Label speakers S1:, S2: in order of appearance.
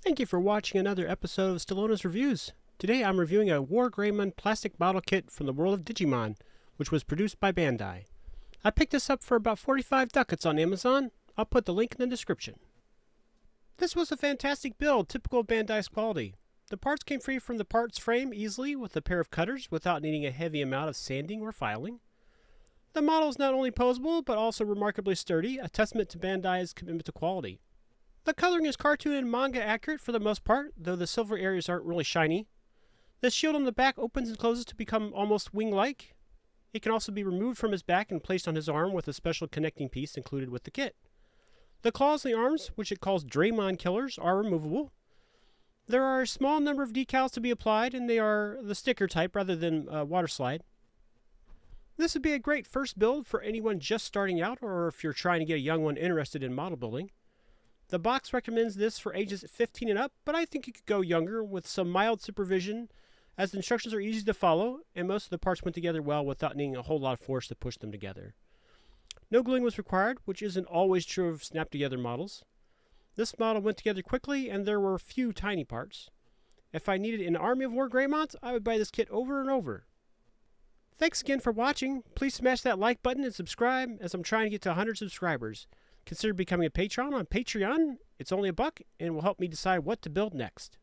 S1: Thank you for watching another episode of Stallona's Reviews. Today I'm reviewing a Wargreymon plastic bottle kit from the world of Digimon, which was produced by Bandai. I picked this up for about 45 ducats on Amazon. I'll put the link in the description. This was a fantastic build, typical of Bandai's quality. The parts came free from the parts frame easily with a pair of cutters without needing a heavy amount of sanding or filing. The model is not only posable, but also remarkably sturdy, a testament to Bandai's commitment to quality. The coloring is cartoon and manga accurate for the most part, though the silver areas aren't really shiny. The shield on the back opens and closes to become almost wing-like. It can also be removed from his back and placed on his arm with a special connecting piece included with the kit. The claws on the arms, which it calls Draymon Killers, are removable. There are a small number of decals to be applied, and they are the sticker type rather than water slide. This would be a great first build for anyone just starting out, or if you're trying to get a young one interested in model building. The box recommends this for ages 15 and up, but I think you could go younger with some mild supervision, as the instructions are easy to follow, and most of the parts went together well without needing a whole lot of force to push them together. No gluing was required, which isn't always true of snap-together models. This model went together quickly, and there were few tiny parts. If I needed an army of Wargreymons, I would buy this kit over and over. Thanks again for watching. Please smash that like button and subscribe, as I'm trying to get to 100 subscribers. Consider becoming a patron on Patreon. It's only $1 and will help me decide what to build next.